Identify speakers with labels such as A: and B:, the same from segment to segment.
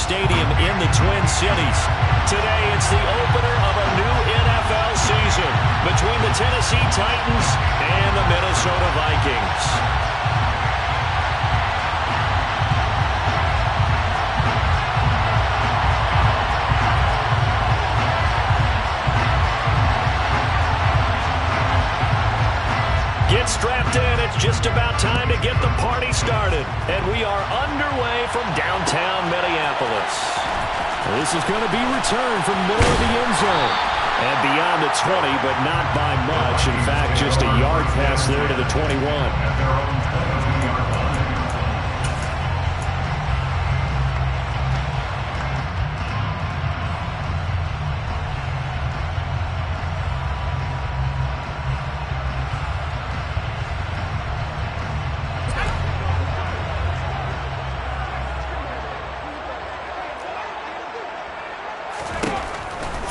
A: Stadium in the Twin Cities. Today, it's the opener of a new NFL season between the Tennessee Titans and the Minnesota Vikings. Get strapped in. It's just about time to get the party started. And we are underway from downtown Minneapolis. This is going to be returned from the middle of the end zone. And beyond the 20, but not by much. In fact, just a yard pass there to the 21.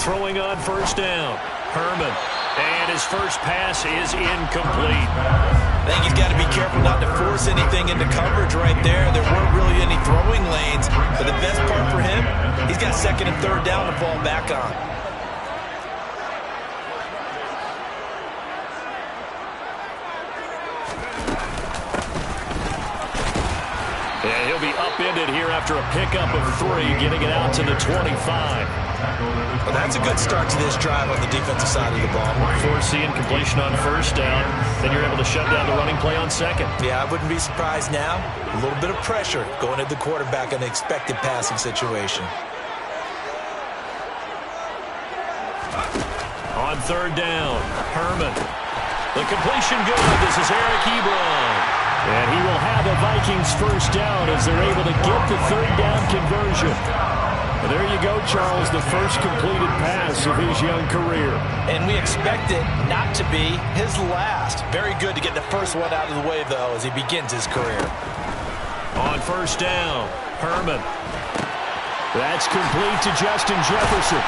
A: Throwing on first down, Herman. And his first pass is incomplete.
B: I think he's got to be careful not to force anything into coverage right there. There weren't really any throwing lanes. But the best part for him, he's got second and third down to fall back on.
A: And he'll be upended here after a pickup of 3, getting it out to the 25.
B: Well, that's a good start to this drive on the defensive side of the ball.
A: Forcing completion on first down. Then you're able to shut down the running play on second.
B: Yeah, I wouldn't be surprised now. A little bit of pressure going at the quarterback in an expected passing situation.
A: On third down, Herman. The completion good. This is Eric Ebron. And he will have the Vikings first down as they're able to get the third down conversion. And there you go, Charles, the first completed pass of his young career.
B: And we expect it not to be his last. Very good to get the first one out of the way, though, as he begins his career.
A: On first down, Herman. That's complete to Justin Jefferson.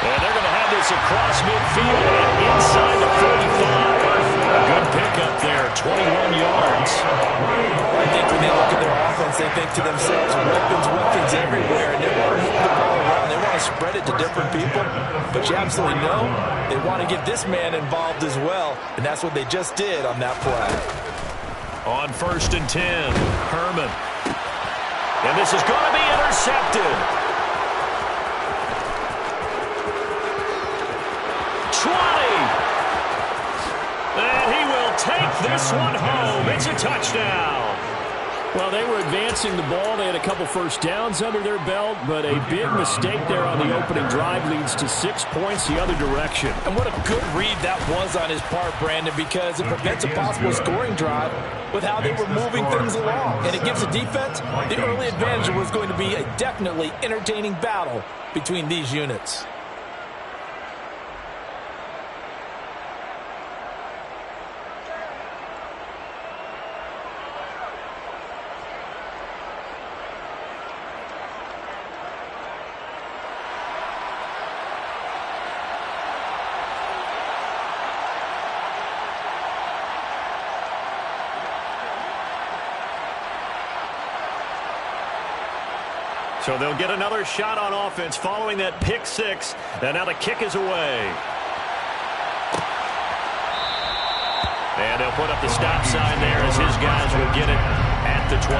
A: And they're going to have this across midfield and inside the 45. A good pickup there, 21 yards.
B: I think when they look at their offense, they think to themselves, weapons everywhere, and they want to move the ball around. They want to spread it to different people, but you absolutely know they want to get this man involved as well, and that's what they just did on that play.
A: On first and 10, Herman. And this is going to be intercepted. 20. And he will take this one home. It's a touchdown. Well, they were advancing the ball. They had a couple first downs under their belt, but a big mistake there on the opening drive leads to 6 points the other direction.
B: And what a good read that was on his part, Brandon, because it prevents a possible scoring drive with how they were moving things along. And it gives the defense the early advantage. Was going to be a definitely entertaining battle between these units.
A: So they'll get another shot on offense following that pick six. And now the kick is away. And they'll put up the stop sign there as his guys will get it at the 25.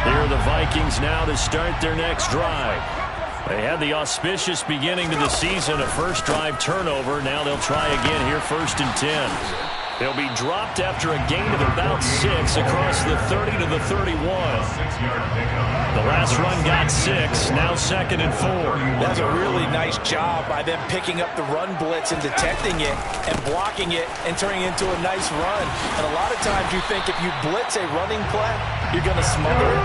A: Here are the Vikings now to start their next drive. They had the auspicious beginning to the season, a first drive turnover. Now they'll try again here, first and 10. They'll be dropped after a gain of about 6 across the 30 to the 31. The last run got 6, now second and 4.
B: That's a really nice job by them picking up the run blitz and detecting it and blocking it and turning it into a nice run. And a lot of times you think if you blitz a running play, you're going to smother it.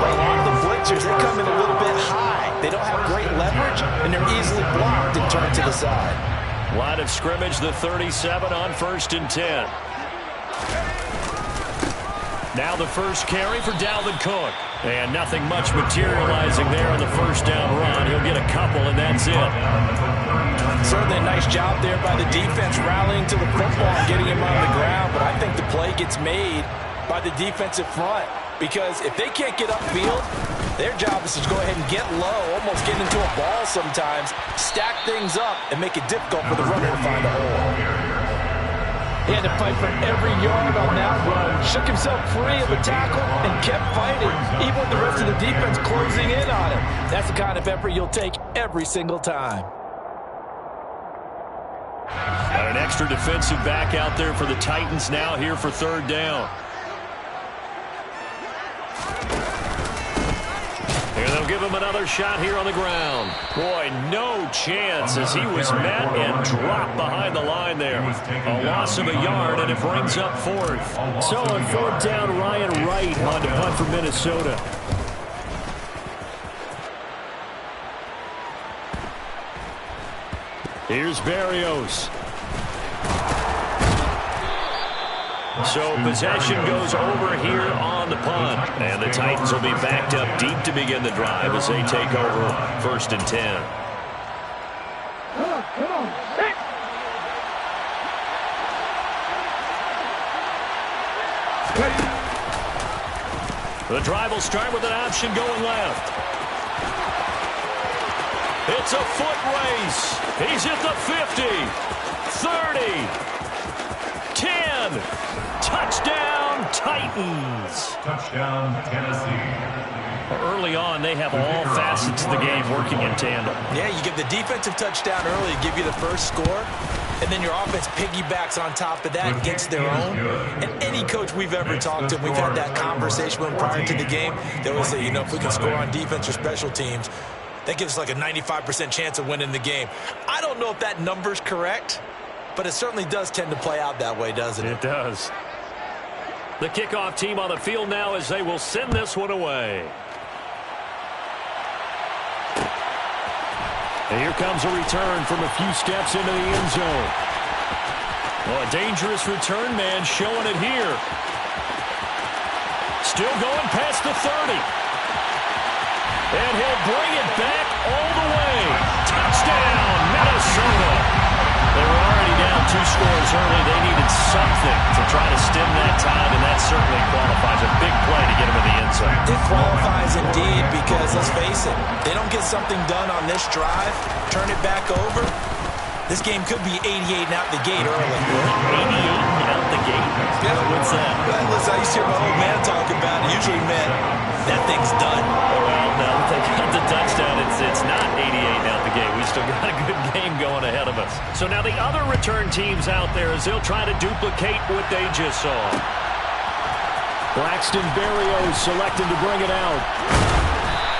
B: But a lot of the blitzers, they come in a little bit high. They don't have great leverage, and they're easily blocked and turned to the side.
A: Line of scrimmage, the 37 on first and 10. Now the first carry for Dalvin Cook. And nothing much materializing there on the first down run. He'll get a couple, and that's it.
B: Certainly a nice job there by the defense rallying to the football and getting him on the ground, but I think the play gets made by the defensive front because if they can't get upfield, their job is to go ahead and get low, almost get into a ball sometimes, stack things up, and make it difficult for the runner to find a hole. He had to fight for every yard on that run. Shook himself free of a tackle and kept fighting, even with the rest of the defense closing in on him. That's the kind of effort you'll take every single time.
A: Got an extra defensive back out there for the Titans now here for third down. Here they'll give him another shot here on the ground. Boy, no chance as he was met and dropped behind the line there. A loss of a yard, and it brings up fourth. So on fourth down, Ryan Wright on to punt for Minnesota. Here's Berrios. So possession goes over here on the punt. And the Titans will be backed up deep to begin the drive as they take over first and 10. The drive will start with an option going left. It's a foot race. He's at the 50, 30, 10. Touchdown, Titans.
C: Touchdown, Tennessee.
A: Early on, they have all facets of the game working in tandem.
B: Yeah, you give the defensive touchdown early, give you the first score, and then your offense piggybacks on top of that, gets their own. And any coach we've ever talked to, we've had that conversation with them prior to the game. They always say, you know, if we can score on defense or special teams, that gives us like a 95% chance of winning the game. I don't know if that number's correct, but it certainly does tend to play out that way, doesn't it?
A: It does. The kickoff team on the field now as they will send this one away. And here comes a return from a few steps into the end zone. Well, a dangerous return man showing it here. Still going past the 30. And he'll bring it back all the way. Touchdown, Minnesota. They were already down 2 scores early. They needed something to try to stem that tide, and that certainly qualifies. A big play to get them in the end zone.
B: It qualifies indeed because, let's face it, they don't get something done on this drive, turn it back over, this game could be 88 and out the gate early.
A: 88 and out the gate?
B: Yeah.
A: What's that?
B: Well, listen, I used to hear my old man talk about it. Usually meant that thing's done.
A: Well, now that they got the touchdown, it's not 88 and out the gate. We still got a good game going ahead of us. So now the other return teams out there as they'll try to duplicate what they just saw. Braxton Berrios selected to bring it out.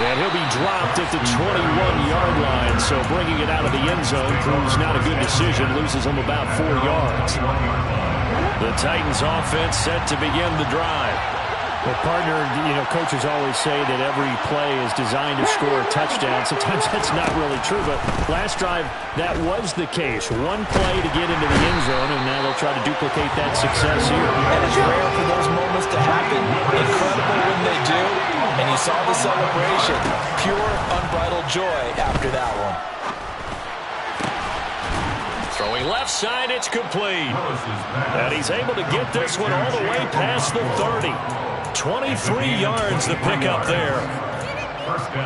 A: And he'll be dropped at the 21-yard line, so bringing it out of the end zone proves not a good decision, loses him about 4 yards. The Titans offense set to begin the drive. Well, partner, you know, coaches always say that every play is designed to score a touchdown. Sometimes that's not really true, but last drive, that was the case. One play to get into the end zone, and now they'll try to duplicate that success here.
B: And it's rare for those moments to happen. Incredible when they do. And you saw the celebration. Pure, unbridled joy after that one.
A: Throwing left side, it's complete. And he's able to get this one all the way past the 30. 23 yards to pick up there.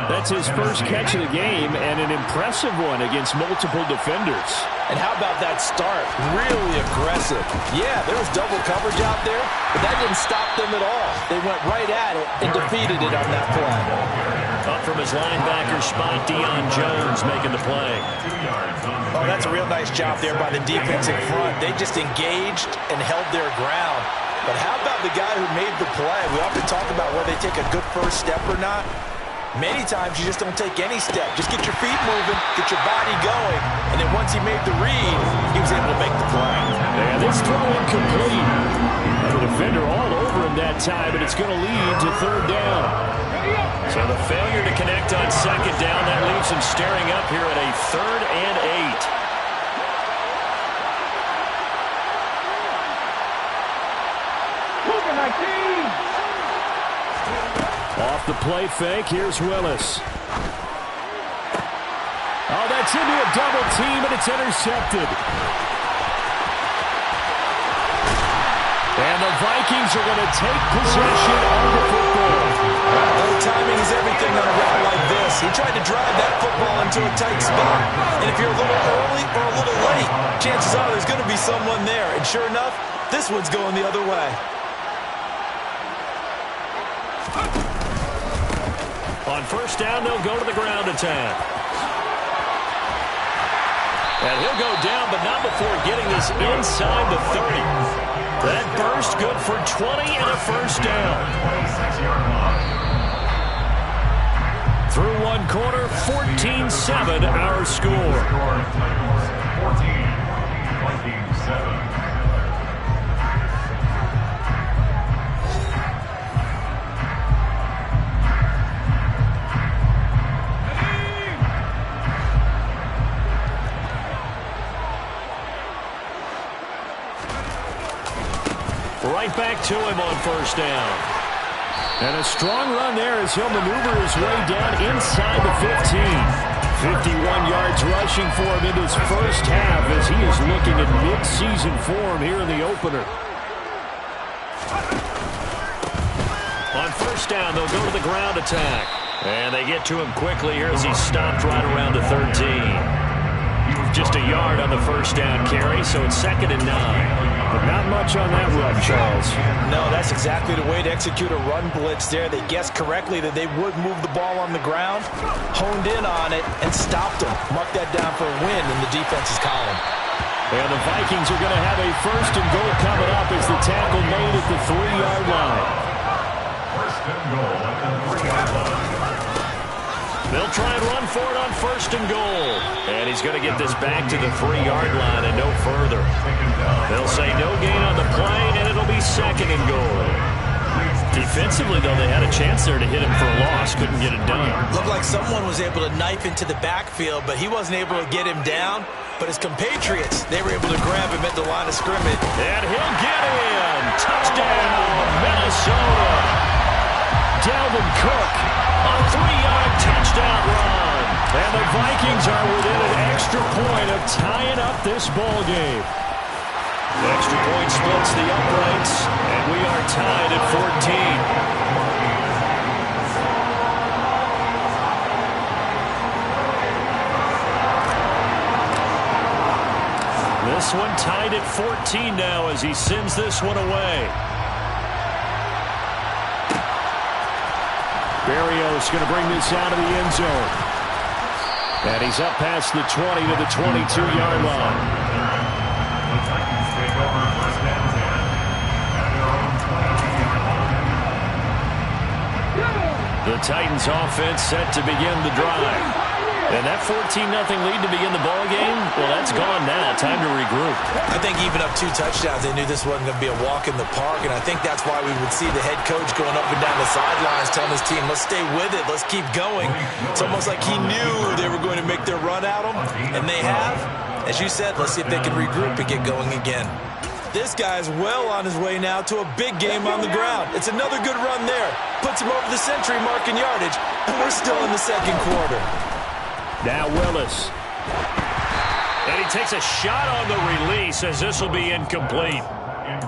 A: That's his first catch of the game, and an impressive one against multiple defenders.
B: And how about that start? Really aggressive. Yeah, there was double coverage out there, but that didn't stop them at all. They went right at it and defeated it on that play.
A: Up from his linebacker spot, Deion Jones making the play.
B: Oh, that's a real nice job there by the defensive front. They just engaged and held their ground. But how about the guy who made the play? We often talk about whether they take a good first step or not. Many times you just don't take any step. Just get your feet moving, get your body going, and then once he made the read, he was able to make the play.
A: And this throw incomplete. The defender all over him that time, but it's going to lead to third down. So the failure to connect on second down, that leaves him staring up here at a 3rd and 8. Off the play fake, here's Willis. Oh, that Gets into a double team, and it's intercepted. And the Vikings are going to take possession of the football.
B: Well, timing is everything on a route like this. He tried to drive that football into a tight spot. And if you're a little early or a little late, chances are there's going to be someone there. And sure enough, this one's going the other way.
A: On first down, they'll go to the ground attack. And he'll go down, but not before getting this inside the 30. That burst good for 20 and a first down.
C: 26-yard line.
A: Through one quarter, 14-7 our score.
C: Titans 14, Vikings 7.
A: Right back to him on first down. And a strong run there as he'll maneuver his way down inside the 15. 51 yards rushing for him in his first half as he is looking at mid-season form here in the opener. On first down, they'll go to the ground attack. And they get to him quickly here as he's stopped right around the 13. Just a yard on the first down carry, so it's 2nd and 9. But not much on that run, Charles.
B: No, that's exactly the way to execute a run blitz there. They guessed correctly that they would move the ball on the ground, honed in on it, and stopped them. Mark that down for a win in the defense's column.
A: And the Vikings are going to have a first and goal coming up as the tackle made at the 3-yard line.
C: First and goal at the 3-yard line.
A: They'll try and run for it on first and goal. And he's going to get this back to the 3-yard line and no further. They'll say no gain on the play, and it'll be 2nd and goal. Defensively, though, they had a chance there to hit him for a loss. Couldn't get it done.
B: Looked like someone was able to knife into the backfield, but he wasn't able to get him down. But his compatriots, they were able to grab him at the line of scrimmage.
A: And he'll get in. Touchdown, Minnesota. Dalvin Cook, a 3-yard touchdown run. And the Vikings are within an extra point of tying up this ball game. The extra point splits the uprights, and we are tied at 14. This one tied at 14 now as he sends this one away. Berrios going to bring this out of the end zone. And he's up past the 20 to the 22-yard line.
C: The Titans take over first and 10 at their own 22-yard line.
A: The Titans offense set to begin the drive. And that 14-0 lead to begin the ball game, well, that's gone now. Time to regroup.
B: I think even up 2 touchdowns, they knew this wasn't going to be a walk in the park, and I think that's why we would see the head coach going up and down the sidelines telling his team, let's stay with it, let's keep going. It's almost like he knew they were going to make their run at him, and they have. As you said, let's see if they can regroup and get going again. This guy's well on his way now to a big game on the ground. It's another good run there. Puts him over the century mark in yardage, and we're still in the second quarter.
A: Now Willis. And he takes a shot on the release as this will be incomplete.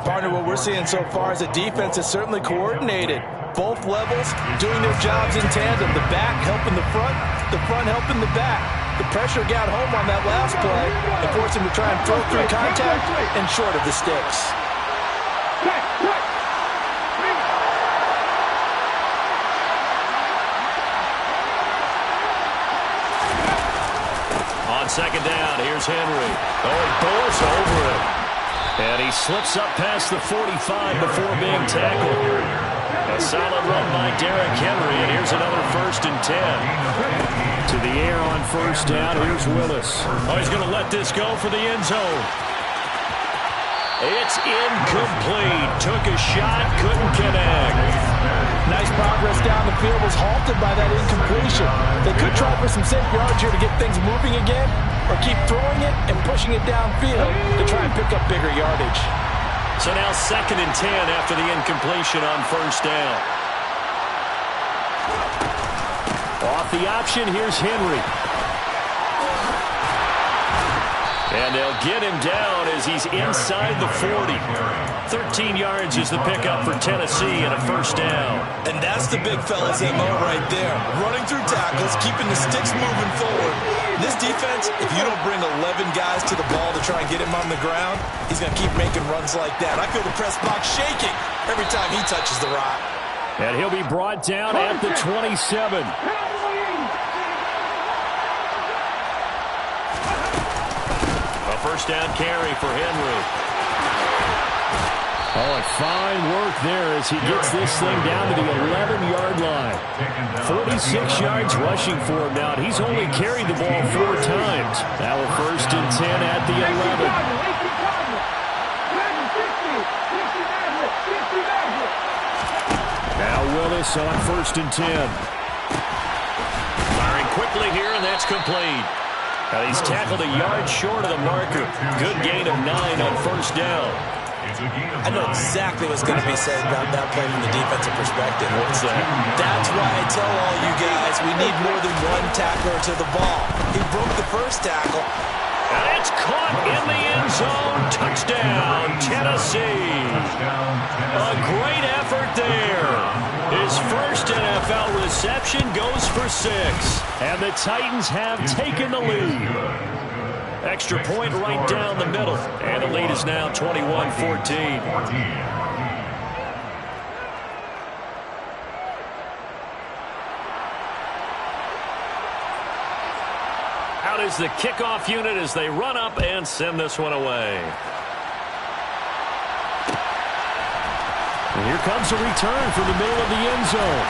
B: Partner, what we're seeing so far is the defense is certainly coordinated. Both levels doing their jobs in tandem. The back helping the front helping the back. The pressure got home on that last play and forced him to try and throw through contact and short of the sticks.
A: Second down, here's Henry. Oh, he bores over it. And he slips up past the 45 before being tackled. A solid run by Derrick Henry, and here's another 1st and 10. To the air on first down, here's Willis. Oh, he's going to let this go for the end zone. It's incomplete. Took a shot, couldn't connect.
B: Nice progress down the field, was halted by that incompletion. They could try for some safe yards here to get things moving again, or keep throwing it and pushing it downfield to try and pick up bigger yardage.
A: So now 2nd and 10 after the incompletion on first down. Off the option, here's Henry. And they'll get him down as he's inside the 40. 13 yards is the pickup for Tennessee and a first down.
B: And that's the big fella's MO right there. Running through tackles, keeping the sticks moving forward. This defense, if you don't bring 11 guys to the ball to try and get him on the ground, he's going to keep making runs like that. I feel the press box shaking every time he touches the rock.
A: And he'll be brought down at the 27. First down carry for Henry. Oh, and fine work there as he gets this thing down to the 11-yard line. 46 yards rushing for him now, and he's only carried the ball 4 times. Now a first and 10 at the 11. Now Willis on first and 10. Firing quickly here, and that's complete. Now he's tackled a yard short of the marker. Good gain of 9 on first down.
B: I know exactly what's going to be said about that play from the defensive perspective.
A: What's that?
B: That's why I tell all you guys we need more than one tackler to the ball. He broke the first tackle.
A: And it's caught in the end zone. Touchdown, Tennessee. A great effort there. His first NFL reception goes for 6. And the Titans have taken the lead. Extra point right down the middle. And the lead is now 21-14. Out is the kickoff unit as they run up and send this one away. And here comes a return from the middle of the end zone.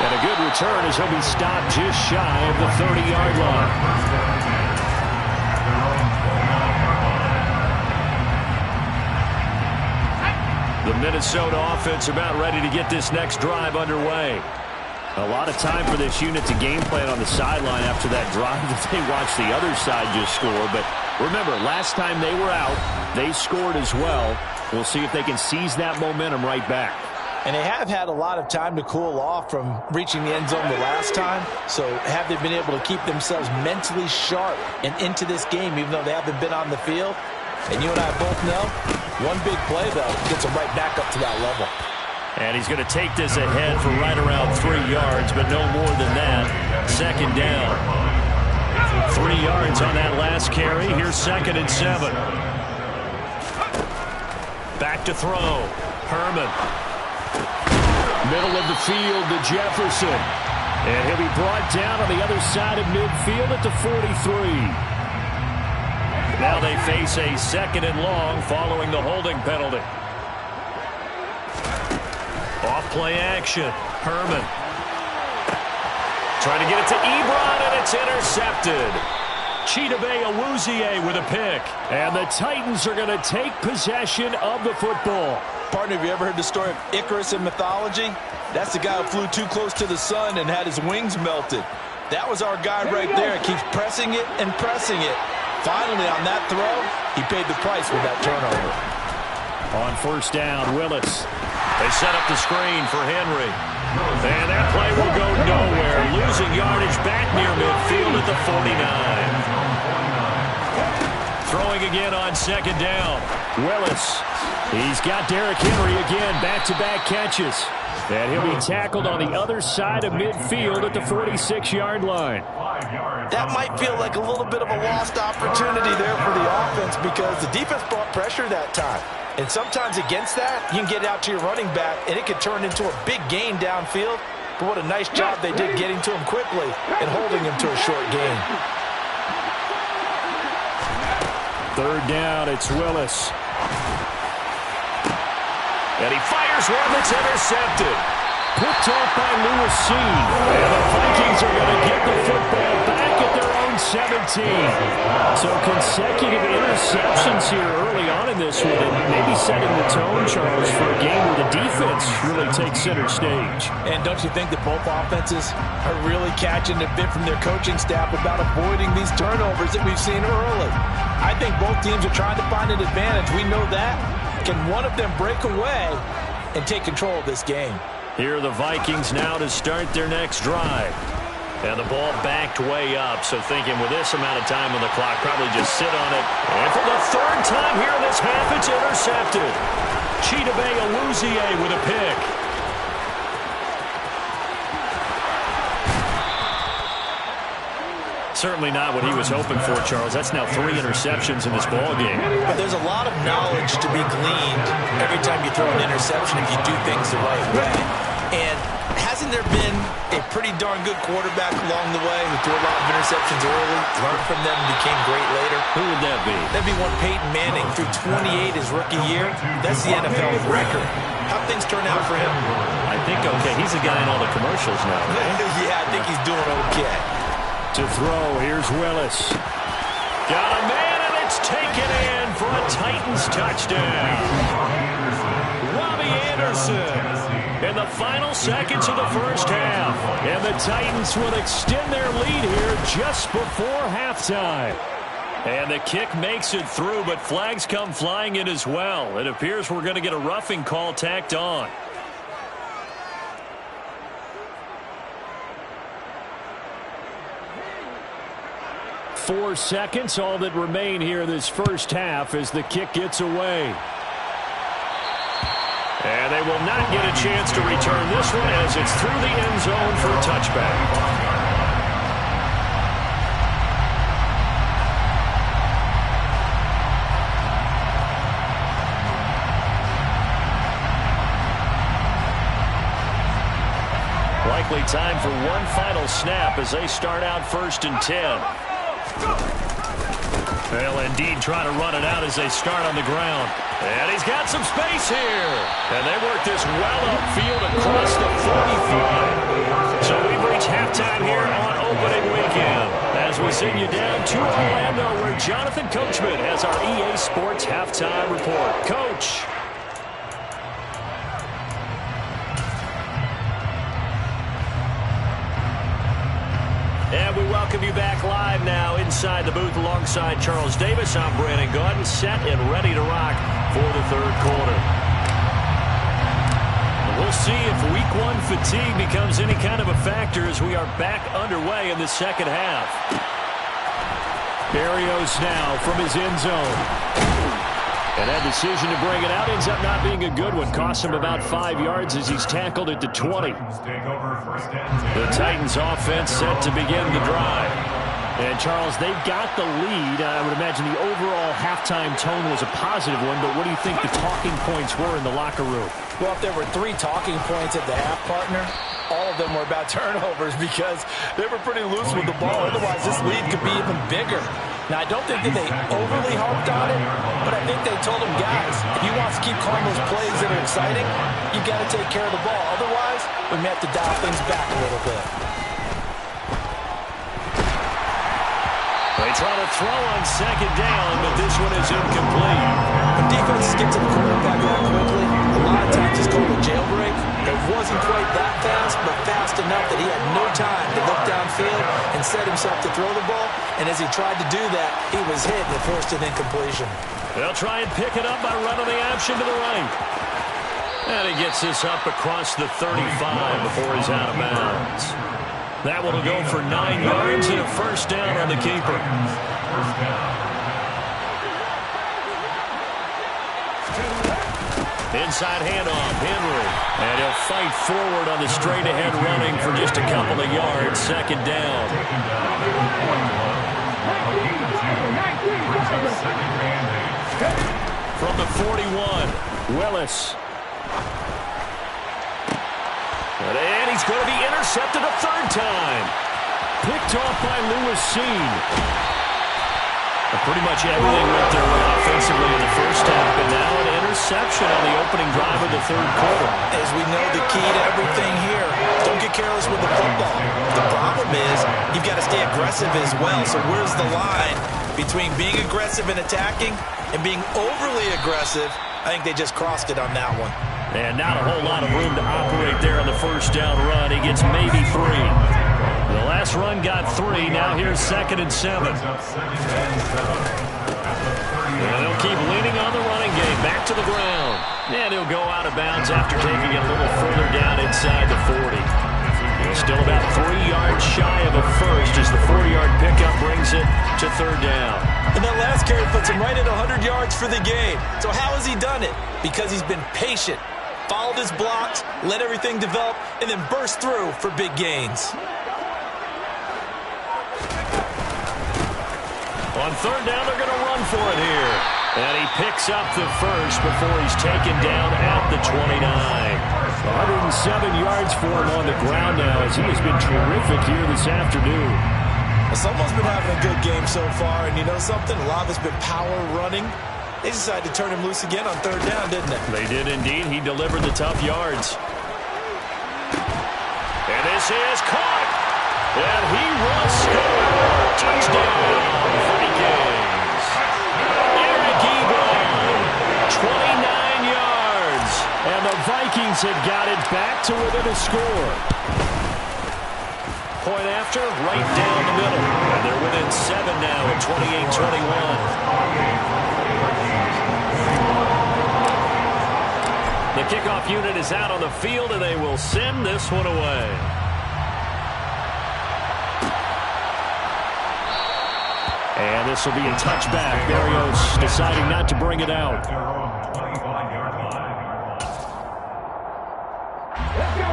A: And a good return as he'll be stopped just shy of the 30-yard line. The Minnesota offense about ready to get this next drive underway. A lot of time for this unit to game plan on the sideline after that drive that they watched the other side just score. But remember, last time they were out, they scored as well. We'll see if they can seize that momentum right back.
B: And they have had a lot of time to cool off from reaching the end zone the last time. So have they been able to keep themselves mentally sharp and into this game even though they haven't been on the field? And you and I both know, one big play, though, gets them right back up to that level.
A: And he's going to take this ahead for right around 3 yards, but no more than that. Second down. 3 yards on that last carry. Here's second and 7. Back to throw. Herman. Middle of the field to Jefferson. And he'll be brought down on the other side of midfield at the 43. Now they face a second and long following the holding penalty. Off play action. Herman. Trying to get it to Ebron, and it's intercepted. Chidobe Awuzie with a pick. And the Titans are going to take possession of the football.
B: Partner, have you ever heard the story of Icarus in mythology? That's the guy who flew too close to the sun and had his wings melted. That was our guy right there. Keeps pressing it and pressing it. Finally, on that throw, he paid the price with that turnover.
A: On first down, Willis. They set up the screen for Henry. And that play will go nowhere. Losing yardage back near midfield at the 49. Throwing again on second down. Willis. He's got Derrick Henry again. Back-to-back catches. And he'll be tackled on the other side of midfield at the 46-yard line.
B: That might feel like a little bit of a lost opportunity there for the offense because the defense brought pressure that time. And sometimes against that, you can get out to your running back, and it could turn into a big gain downfield. But what a nice job they did getting to him quickly and holding him to a short gain.
A: Third down, it's Willis. And he fires one that's intercepted. Picked off by Lewis Seen. And the Vikings are going to get the football back at their own 17. So consecutive interceptions here early on in this one. And maybe setting the tone, Charles, for a game where the defense really takes center stage.
B: And don't you think that both offenses are really catching a bit from their coaching staff about avoiding these turnovers that we've seen early? I think both teams are trying to find an advantage. We know that. Can one of them break away and take control of this game?
A: Here are the Vikings now to start their next drive. And the ball backed way up, so thinking with this amount of time on the clock, probably just sit on it. And for the third time here in this half, it's intercepted. Chidobe Awuzie with a pick. Certainly not what he was hoping for, Charles. That's now 3 interceptions in this ballgame.
B: But there's a lot of knowledge to be gleaned every time you throw an interception if you do things the right way. And hasn't there been a pretty darn good quarterback along the way who threw a lot of interceptions early, learned from them, and became great later?
A: Who would that be?
B: That'd be one Peyton Manning, threw 28 his rookie year. That's the NFL record. How'd things turn out for him?
A: I think okay. He's the guy in all the commercials now, right?
B: Yeah, I think he's doing okay.
A: To throw, here's Willis. Got a man, and it's taken in for a Titans touchdown. Robbie Anderson in the final seconds of the first half. And the Titans will extend their lead here just before halftime. And the kick makes it through, but flags come flying in as well. It appears we're going to get a roughing call tacked on. Four seconds, all that remain here in this first half as the kick gets away. And they will not get a chance to return this one as it's through the end zone for a touchback. Likely time for one final snap as they start out 1st and 10. They'll indeed try to run it out as they start on the ground. And he's got some space here. And they work this well upfield across the 45. So we've reached halftime here on opening weekend. As we send you down to Orlando where Jonathan Coachman has our EA Sports halftime report. Coach. And we welcome you back live now inside the booth alongside Charles Davis. I'm Brandon Gaudin, set and ready to rock for the third quarter. We'll see if week 1 fatigue becomes any kind of a factor as we are back underway in the second half. Berrios now from his end zone. And that decision to bring it out ends up not being a good one. Costs him about 5 yards as he's tackled at the 20. The Titans offense set to begin the drive. And, Charles, they've got the lead. I would imagine the overall halftime tone was a positive one, but what do you think the talking points were in the locker room?
B: Well, if there were 3 talking points at the half, partner, all of them were about turnovers because they were pretty loose with the ball. Otherwise, this lead could be even bigger. Now, I don't think that they overly harped on it, but I think they told them, guys, if you want to keep calling those plays that are exciting, you got to take care of the ball. Otherwise, we may have to dial things back a little bit.
A: They try to throw on second down, but this one is incomplete.
B: When defenses get to the quarterback that quickly, a lot of times it's called a jailbreak. It wasn't quite that fast, but fast enough that he had no time to look downfield and set himself to throw the ball. And as he tried to do that, he was hit and forced an incompletion.
A: They'll try and pick it up by running the option to the right. And he gets this up across the 35 before he's out of bounds. That one will go for 9 yards and a first down on the keeper. Inside handoff, Henry. And he'll fight forward on the straight-ahead running for just a couple of yards. Second down. From the 41, Willis. And he's going to be intercepted a third time. Picked off by Lewis Seen. Pretty much everything went their way offensively in the first half, but now an interception on the opening drive of the third quarter.
B: As we know, the key to everything here, don't get careless with the football. The problem is you've got to stay aggressive as well. So where's the line between being aggressive and attacking and being overly aggressive? I think they just crossed it on that one.
A: And not a whole lot of room to operate there on the first down run. He gets maybe 3. The last run got 3. Now here's 2nd and 7. And they'll keep leaning on the running game. Back to the ground. And he'll go out of bounds after taking it a little further down inside the 40. Still about 3 yards shy of a first as the 4-yard pickup brings it to third down.
B: And that last carry puts him right at 100 yards for the game. So how has he done it? Because he's been patient, followed his blocks, let everything develop, and then burst through for big gains.
A: On third down, they're going to run for it here. And he picks up the first before he's taken down at the 29. 107 yards for him on the ground now as he has been terrific here this afternoon.
B: Someone's been having a good game so far, and you know something? A lot of it's been power running. They decided to turn him loose again on third down, didn't they?
A: They did indeed. He delivered the tough yards. And this is caught. And he will score. Touchdown, Vikings. Eric Ebron, 29 yards. And the Vikings have got it back to within a score. Point after, right down the middle. And they're within 7 now at 28-21. The kickoff unit is out on the field, and they will send this one away. And this will be a touchback. Berrios deciding not to bring it out.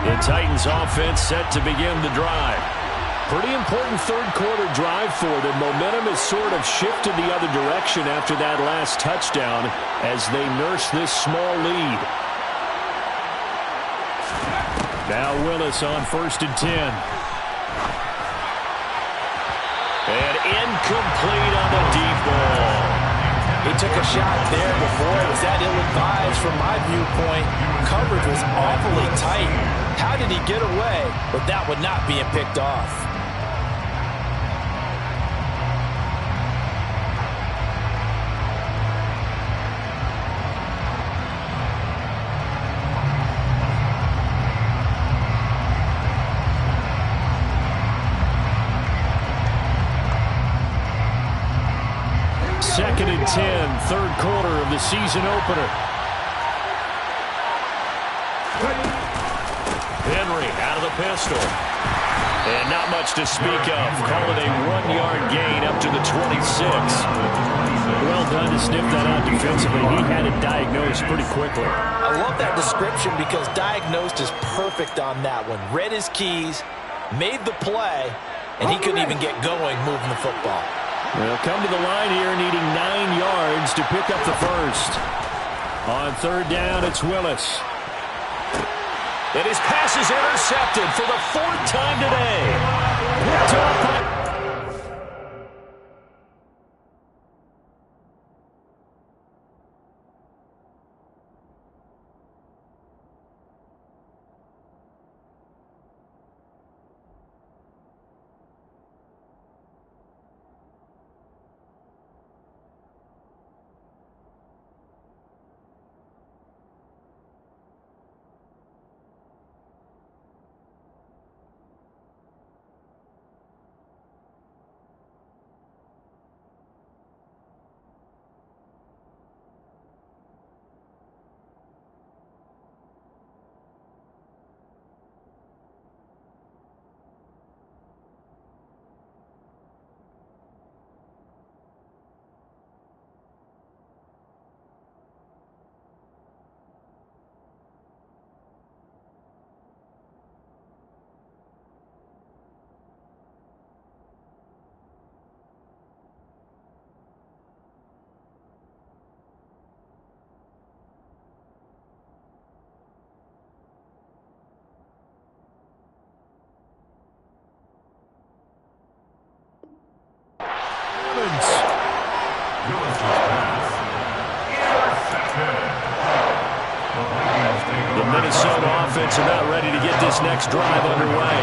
A: The Titans offense set to begin the drive. Pretty important third-quarter drive for them. Momentum has sort of shifted the other direction after that last touchdown as they nurse this small lead. Now Willis on 1st and 10. And incomplete on the deep ball.
B: He took a shot there before. It was that ill-advised from my viewpoint. Coverage was awfully tight. How did he get away with that one not being picked off?
A: Second and 10, third quarter of the season opener. Henry out of the pistol. And not much to speak of. Call it a 1-yard gain up to the 26. Well done to sniff that out defensively. He had it diagnosed pretty quickly.
B: I love that description because diagnosed is perfect on that one. Read his keys, made the play, and he couldn't even get going moving the football.
A: They'll come to the line here needing 9 yards to pick up the first. On third down, it's Willis. And his pass is intercepted for the 4th time today. Minnesota offense are not ready to get this next drive underway.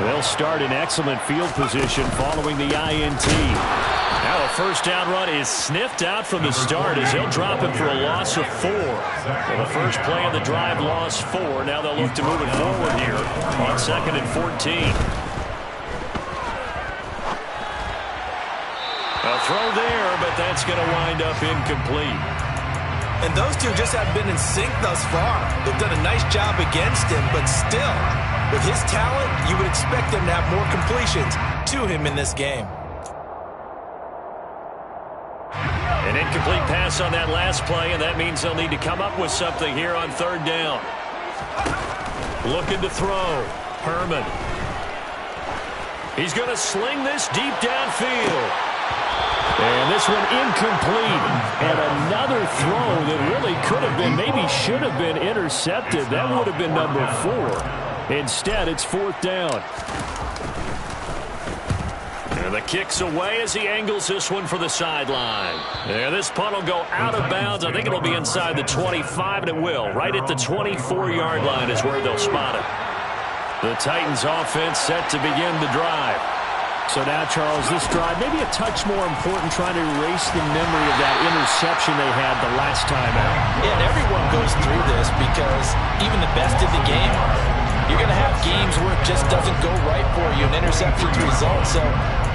A: They'll start in excellent field position following the INT. Now a first down run is sniffed out from the start as they'll drop it for a loss of 4. Well, the first play of the drive lost 4. Now they'll look to move it forward here on 2nd and 14. A throw there, but that's going to wind up incomplete.
B: And those two just haven't been in sync thus far. They've done a nice job against him, but still, With his talent, you would expect him to have more completions to him in this game.
A: An incomplete pass on that last play, and that means they'll need to come up with something here on third down. Looking to throw. Herman. He's going to sling this deep downfield. And this one incomplete. And another throw that really could have been, maybe should have been intercepted. That would have been number 4. Instead, it's fourth down. And the kick's away as he angles this one for the sideline. And this punt will go out of bounds. I think it'll be inside the 25, and it will. Right at the 24-yard line is where they'll spot it. The Titans offense set to begin the drive. So now, Charles, this drive maybe a touch more important, trying to erase the memory of that interception they had the last time out.
B: Yeah, and everyone goes through this because even the best in the game, you're going to have games where it just doesn't go right for you, and interceptions result. So,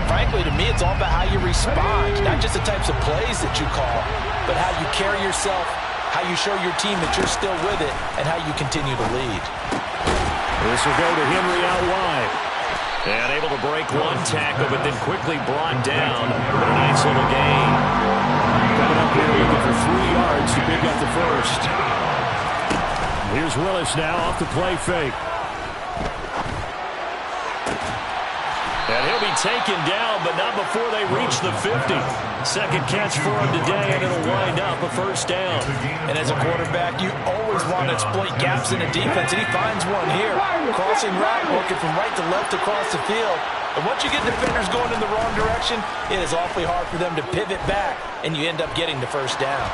B: frankly, to me, it's all about how you respond, not just the types of plays that you call, but how you carry yourself, how you show your team that you're still with it, and how you continue to lead.
A: This will go to Henry out wide. And able to break one tackle, but then quickly brought down. A nice little gain. Coming up here looking for 3 yards to pick up the first. Here's Willis now off the play fake. And he'll be taken down, but not before they reach the 50. Second catch for him today, and it'll wind up a first down.
B: And as a quarterback, you always want to exploit gaps in a defense, and he finds one here. Crossing route, working from right to left across the field. And once you get defenders going in the wrong direction, it is awfully hard for them to pivot back, and you end up getting the first down.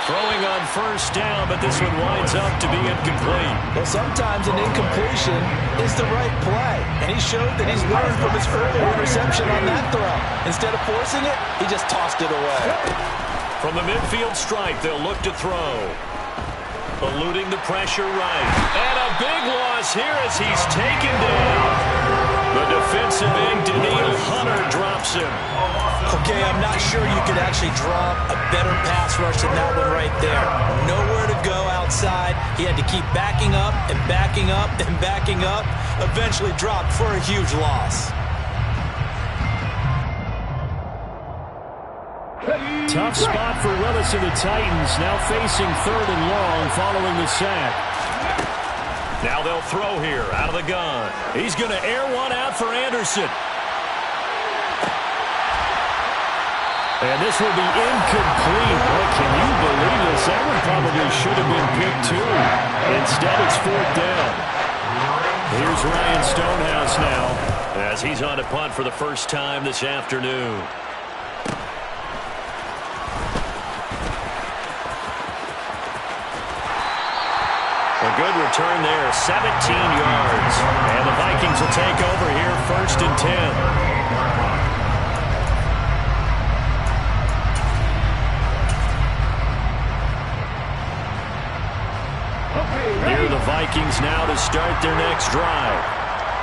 A: Throwing on first down, but this one winds up to be incomplete.
B: Well, sometimes an incompletion is the right play, and he showed that he's learned from his earlier interception on that throw. Instead of forcing it, he just tossed it away.
A: From the midfield stripe, they'll look to throw. Eluding the pressure right. And a big loss here as he's taken down. The defensive end, Daniil Hunter, drops him.
B: Okay, I'm not sure you could actually draw a better pass rush than that one right there. Nowhere to go outside. He had to keep backing up and backing up and backing up. Eventually dropped for a huge loss.
A: Tough spot for Willis and the Titans, now facing third and long following the sack. Now they'll throw here out of the gun. He's going to air one out for Anderson. And this will be incomplete. Boy, can you believe this? That one probably should have been picked too. Instead, it's fourth down. Here's Ryan Stonehouse now as he's on a punt for the first time this afternoon. A good return there, 17 yards. And the Vikings will take over here, first and 10. Here are the Vikings now to start their next drive.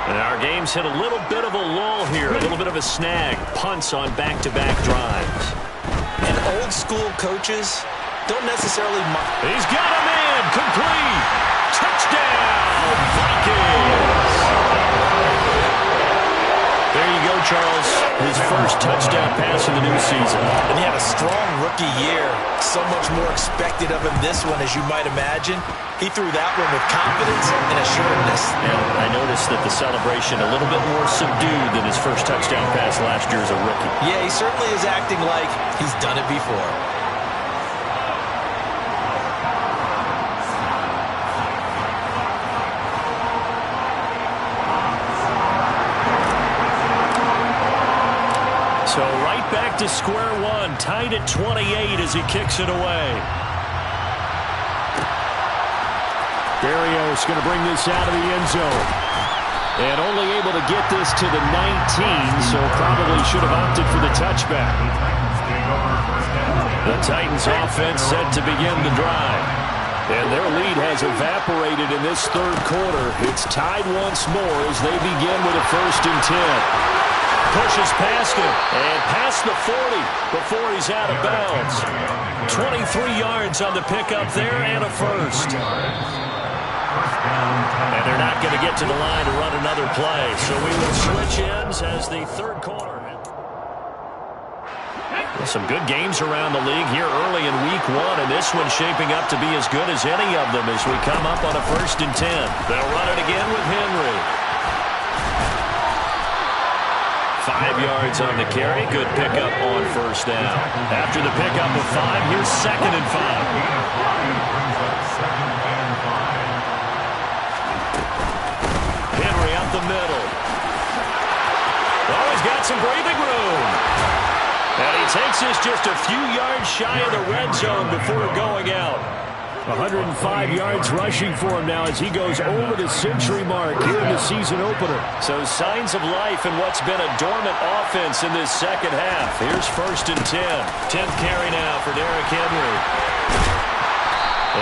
A: And our game's hit a little bit of a lull here, a little bit of a snag. Punts on back-to-back drives.
B: And old school coaches don't necessarily mind.
A: He's got a man, complete. Touchdown, Vikings. There you go, Charles. His first touchdown pass of the new season.
B: And he had a strong rookie year. So much more expected of him this one, as you might imagine. He threw that one with confidence and assuredness.
A: And I noticed that the celebration a little bit more subdued than his first touchdown pass last year as a rookie.
B: Yeah, he certainly is acting like he's done it before.
A: So right back to square one, tied at 28 as he kicks it away. Berrios going to bring this out of the end zone. And only able to get this to the 19, so probably should have opted for the touchback. The Titans offense set to begin the drive. And their lead has evaporated in this third quarter. It's tied once more as they begin with a first and 10. Pushes past him and past the 40 before he's out of bounds. 23 yards on the pickup there and a first. And they're not going to get to the line to run another play. So we will switch ends as the third quarter. Some good games around the league here early in week one, and this one's shaping up to be as good as any of them as we come up on a 1st and 10. They'll run it again with Henry. 5 yards on the carry. Good pickup on 1st down. After the pickup of 5, here's 2nd and 5. Henry up the middle. Oh, he's got some breathing room. And he takes this just a few yards shy of the red zone before going out. 105 yards rushing for him now as he goes over the century mark here in the season opener. So signs of life in what's been a dormant offense in this second half. Here's 1st and 10. 10th carry now for Derrick Henry.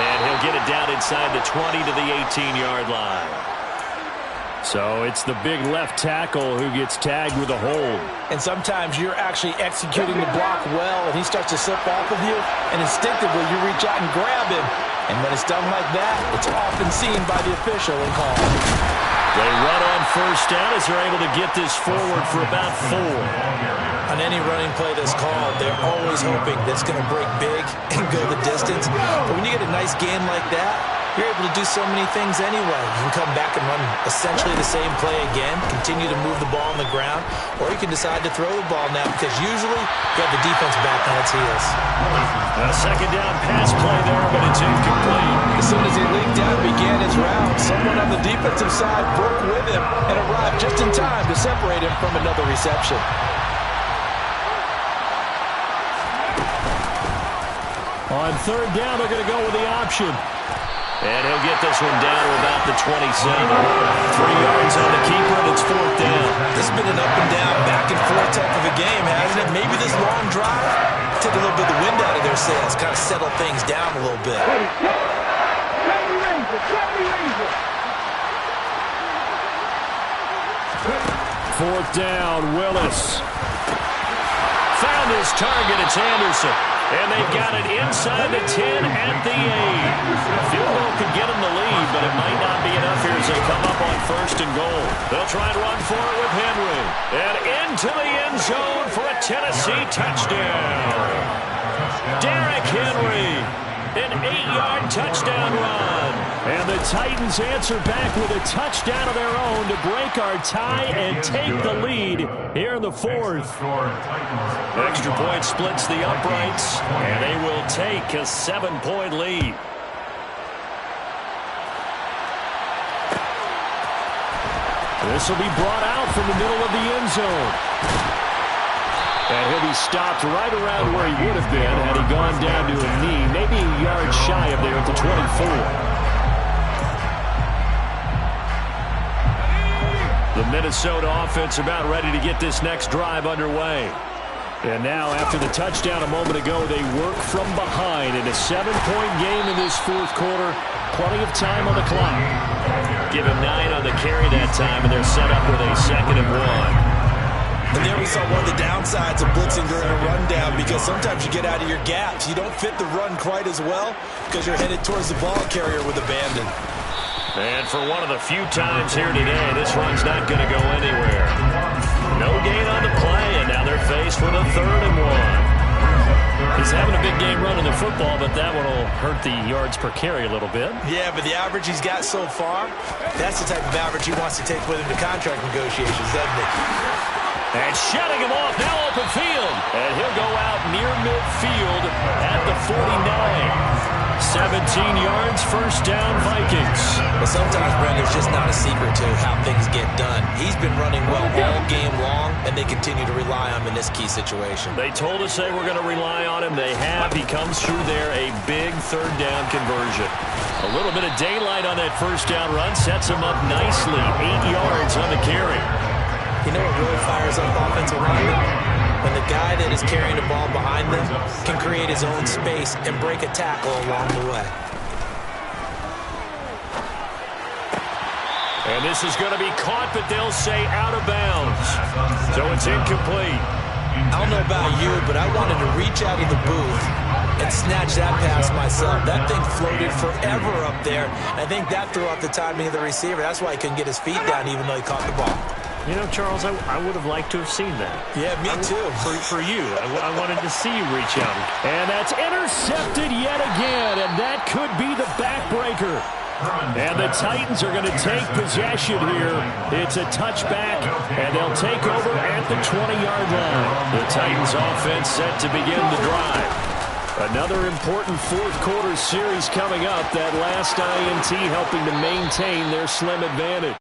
A: And he'll get it down inside the 20 to the 18-yard line. So it's the big left tackle who gets tagged with a hold.
B: And sometimes you're actually executing the block well, and he starts to slip off of you, and instinctively you reach out and grab him. And when it's done like that, it's often seen by the official and called.
A: They run on 1st down as they're able to get this forward for about 4.
B: On any running play that's called, they're always hoping that it's going to break big and go the distance. But when you get a nice game like that, you're able to do so many things anyway. You can come back and run essentially the same play again, continue to move the ball on the ground, or you can decide to throw the ball now because usually you have the defense back on its heels.
A: A 2nd down pass play there, but it's incomplete.
B: As soon as he leaked out and began his route, someone on the defensive side broke with him and arrived just in time to separate him from another reception.
A: On 3rd down, they're going to go with the option. And he'll get this one down to about the 27. 3 yards on the keeper, and it's 4th down.
B: This has been an up-and-down, back-and-forth type of a game, hasn't it? Maybe this long drive took a little bit of the wind out of their sails, kind of settle things down a little bit.
A: 4th down, Willis. Found his target, it's Anderson. And they've got it inside the 10 at the 8. Field goal could get them the lead, but it might not be enough here as they come up on 1st and goal. They'll try and run for it with Henry. And into the end zone for a Tennessee touchdown. Derrick Henry, an 8-yard touchdown run. And the Titans answer back with a touchdown of their own to break our tie and take the lead here in the 4th. Extra point splits the uprights, and they will take a 7-point lead. This will be brought out from the middle of the end zone. And he'll be stopped right around where he would have been had he gone down to a knee, maybe a yard shy of there at the 24. The Minnesota offense about ready to get this next drive underway. And now, after the touchdown a moment ago, they work from behind in a 7-point game in this 4th quarter. Plenty of time on the clock. Give him 9 on the carry that time, and they're set up with a 2nd and 1.
B: And there we saw one of the downsides of blitzing during a rundown, because sometimes you get out of your gaps. You don't fit the run quite as well because you're headed towards the ball carrier with abandon.
A: And for one of the few times here today, this run's not going to go anywhere. No gain on the play, and now they're faced with a 3rd and 1. He's having a big game running the football, but that one will hurt the yards per carry a little bit.
B: Yeah, but the average he's got so far, that's the type of average he wants to take with him to contract negotiations, doesn't he?
A: And shutting him off, now open field. And he'll go out near midfield at the 49. 17 yards, 1st down, Vikings.
B: But sometimes, Brent, there's just not a secret to how things get done. He's been running well all game long, and they continue to rely on him in this key situation.
A: They told us they were going to rely on him. They have. He comes through there, a big 3rd down conversion. A little bit of daylight on that 1st down run sets him up nicely. 8 yards on the carry.
B: You know what really fires up offensive linemen? When the guy that is carrying the ball behind them can create his own space and break a tackle along the way.
A: And this is going to be caught, but they'll say out of bounds. So it's incomplete.
B: I don't know about you, but I wanted to reach out of the booth and and snatch that pass myself. That thing floated forever up there. I think that threw off the timing of the receiver. That's why he couldn't get his feet down even though he caught the ball.
A: You know, Charles, I would have liked to have seen that.
B: Yeah, me too.
A: For you. I wanted to see you reach out. And that's intercepted yet again, and that could be the backbreaker. And the Titans are going to take possession here. It's a touchback, and they'll take over at the 20-yard line. The Titans offense set to begin the drive. Another important fourth-quarter series coming up. That last INT helping to maintain their slim advantage.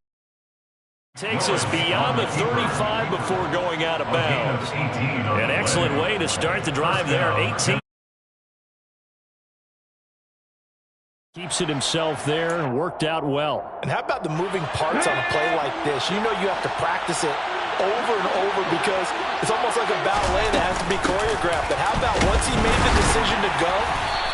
A: Takes us beyond the 35 before going out of bounds. An excellent way to start the drive there. 18. Keeps it himself there and worked out well.
B: And how about the moving parts on a play like this? You know you have to practice it over and over because it's almost like a ballet that has to be choreographed. But how about once he made the decision to go,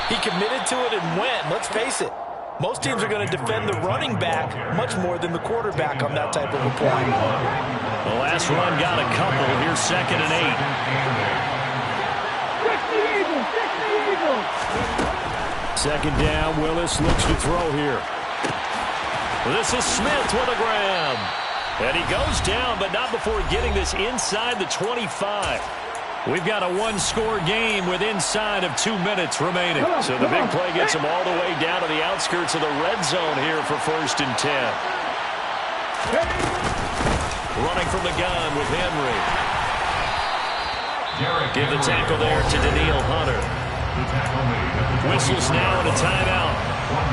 B: he committed to it and went. Let's face it, most teams are going to defend the running back much more than the quarterback on that type of a play.
A: The last run got a couple. Here's 2nd and 8. Second down, Willis looks to throw here. This is Smith with a grab. And he goes down, but not before getting this inside the 25. We've got a one-score game with inside of 2 minutes remaining. So the big play gets them all the way down to the outskirts of the red zone here for 1st and 10. Running from the gun with Henry. Give the tackle there to Daniil Hunter. Whistles now and a timeout.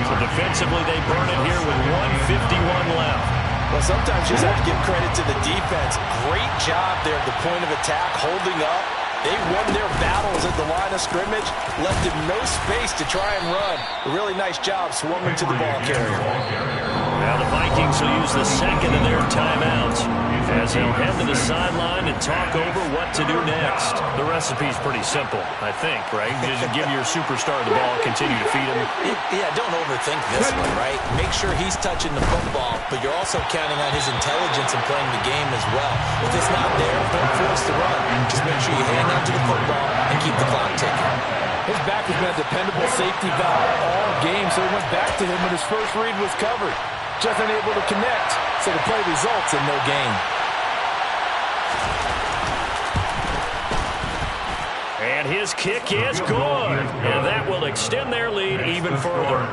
A: So defensively they burn it here with 1:51 left.
B: Well, sometimes you just have to give credit to the defense. Great job there at the point of attack, holding up. They won their battles at the line of scrimmage, left him no space to try and run. A really nice job swarming to the ball carrier.
A: Now the Vikings will use the second of their timeouts as they'll head to the sideline and talk over what to do next. The recipe's pretty simple, I think, right? Just give your superstar the ball, continue to feed him.
B: Yeah, don't overthink this one, right? Make sure he's touching the football, but you're also counting on his intelligence in playing the game as well. If it's not there, don't force the run. Just make sure you hang on to the football and keep the clock ticking. His back has been a dependable safety valve all game, so he went back to him when his first read was covered. Just unable to connect, so the play results in no gain.
A: And his kick is good. And that will extend their lead even further.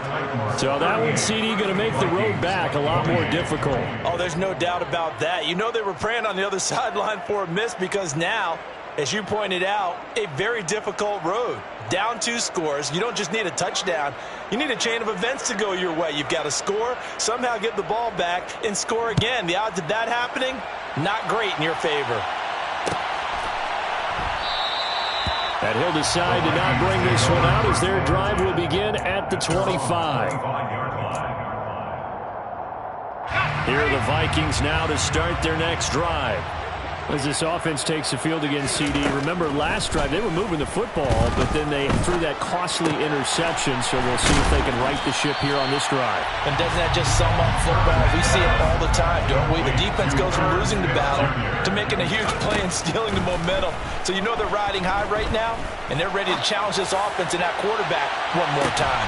A: So that one, CD, going to make the road back a lot more difficult.
B: Oh, there's no doubt about that. You know they were praying on the other sideline for a miss because now, as you pointed out, a very difficult road. Down 2 scores. You don't just need a touchdown. You need a chain of events to go your way. You've got to score, somehow get the ball back, and score again. The odds of that happening, not great in your favor.
A: And he'll decide to not bring this one out as their drive will begin at the 25. Here are the Vikings now to start their next drive. As this offense takes the field against CD, remember last drive they were moving the football, but then they threw that costly interception, so we'll see if they can right the ship here on this drive.
B: And doesn't that just sum up football? We see it all the time, don't we? The defense goes from losing the battle to making a huge play and stealing the momentum. So you know they're riding high right now, and they're ready to challenge this offense and that quarterback one more time.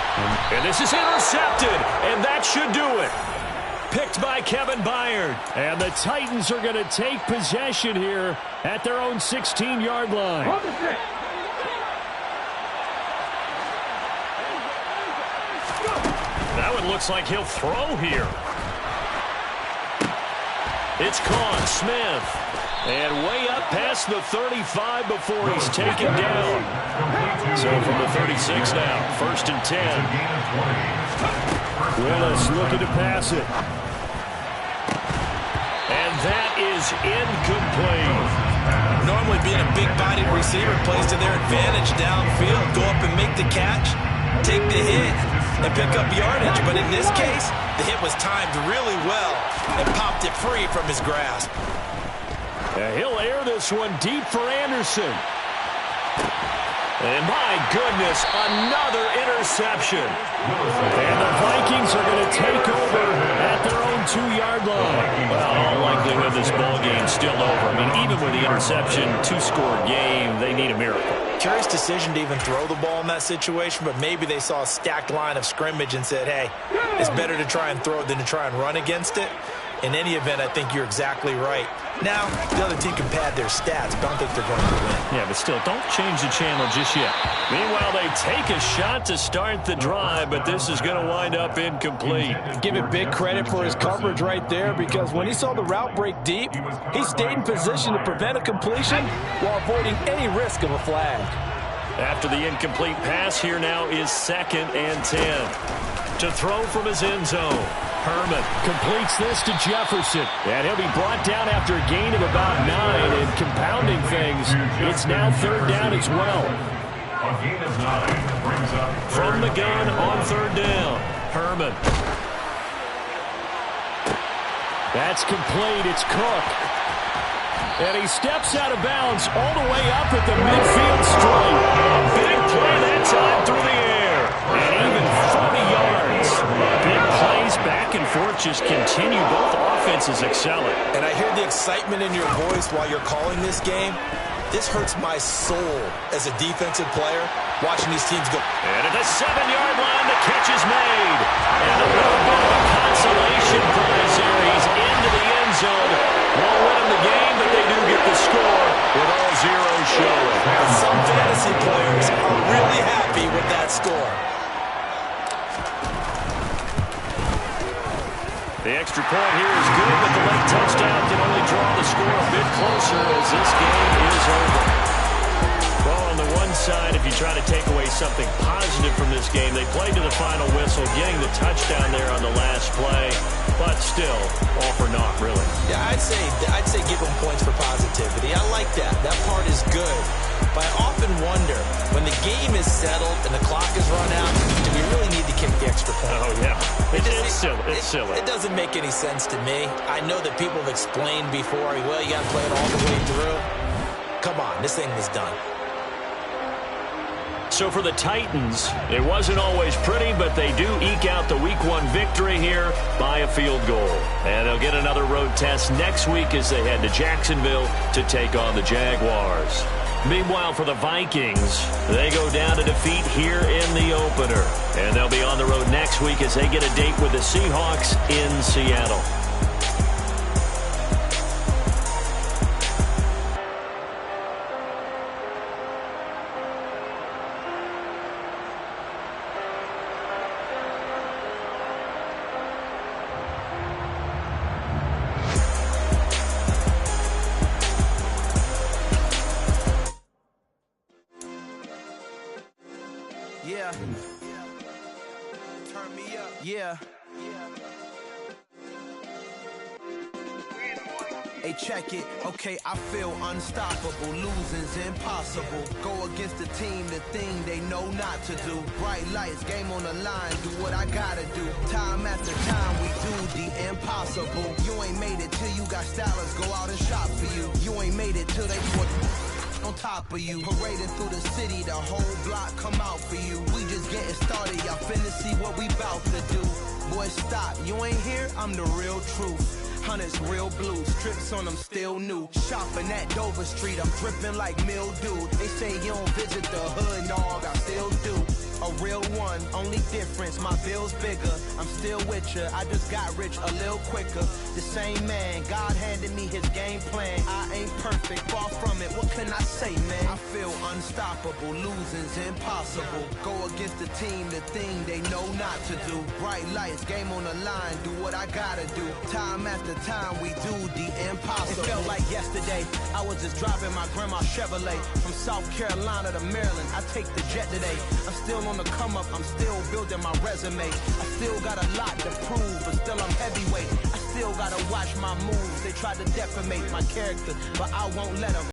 A: And this is intercepted, and that should do it. Picked by Kevin Byard. And the Titans are going to take possession here at their own 16-yard line. That one looks like he'll throw here. It's caught. Smith. And way up past the 35 before he's taken down. So from the 36 now, 1st and 10. Willis looking to pass it. And that is incomplete.
B: Normally being a big-bodied receiver plays to their advantage downfield. Go up and make the catch, take the hit, and pick up yardage. But in this case, the hit was timed really well and popped it free from his grasp.
A: He'll air this one deep for Anderson. And my goodness, another interception. And the Vikings are going to take over at their own 2-yard line. Well, in all likelihood, this ball game's still over. I mean, even with the interception, 2-score game, they need a miracle.
B: Curious decision to even throw the ball in that situation, but maybe they saw a stacked line of scrimmage and said, hey, it's better to try and throw it than to try and run against it. In any event, I think you're exactly right. Now, the other team can pad their stats, but I don't think they're going to win.
A: Yeah, but still, don't change the channel just yet. Meanwhile, they take a shot to start the drive, but this is going to wind up incomplete.
B: Give it big credit for his coverage right there, because when he saw the route break deep, he stayed in position to prevent a completion while avoiding any risk of a flag.
A: After the incomplete pass, here now is 2nd and 10. To throw from his end zone. Herman completes this to Jefferson. And he'll be brought down after a gain of about 9. And compounding things, it's now 3rd down as well.
C: A gain of 9 brings up
A: From the gun on 3rd down. Herman. That's complete. It's Cook. And he steps out of bounds all the way up at the midfield stripe. Big play that time through the air. And even 40 yards. Big plays back and forth just continue. Both offenses excelling.
B: And I hear the excitement in your voice while you're calling this game. This hurts my soul as a defensive player, watching these teams go.
A: And at the 7-yard line, the catch is made. And a little bit of a consolation prize here. He's into the end zone. Won't win him the game, but they do get the score with all zeros showing.
B: Some fantasy players are really happy with that score.
A: The extra point here is good, but the late touchdown can only draw the score a bit closer as this game is over. Well, on the one side, if you try to take away something positive from this game, they played to the final whistle, getting the touchdown there on the last play, but still, all for naught, really.
B: Yeah, I'd say give them points for positivity. I like that. That part is good. But I often wonder, when the game is settled and the clock is run out, do we really need to kick the extra point?
A: Oh, yeah. It's silly. It's silly.
B: It doesn't make any sense to me. I know that people have explained before, well, you got to play it all the way through. Come on, this thing is done.
A: So for the Titans, it wasn't always pretty, but they do eke out the Week 1 victory here by a field goal. And they'll get another road test next week as they head to Jacksonville to take on the Jaguars. Meanwhile, for the Vikings, they go down to defeat here in the opener. And they'll be on the road next week as they get a date with the Seahawks in Seattle.
D: Yeah. Turn me up. Yeah. Hey, check it. Okay, I feel unstoppable. Losing's impossible. Go against the team, the thing they know not to do. Bright lights, game on the line. Do what I gotta do. Time after time, we do the impossible. You ain't made it till you got stylers go out and shop for you. You ain't made it till they put on top of you. Parading through the city, the whole block come out for you. We just getting started, y'all finna see what we bout to do. Boy, stop, you ain't here, I'm the real truth. Hunters, real blue, strips on them still new. Shopping at Dover Street, I'm dripping like mildew. They say you don't visit the hood, dog, I still do. A real one, only difference, my bill's bigger. I'm still with ya, I just got rich a little quicker. The same man, God handed me his game plan. I ain't perfect, far from it, what can I say, man? I feel unstoppable, losing's impossible. Go against the team, the thing they know not to do. Bright lights, game on the line, do what I gotta do. Time after time, we do the impossible. It felt like yesterday, I was just driving my grandma's Chevrolet. From South Carolina to Maryland, I take the jet today. I'm still on the come up, I'm still building my resume. I still got a lot to prove, but still I'm heavyweight. I still gotta watch my moves. They tried to defamate my character, but I won't let them.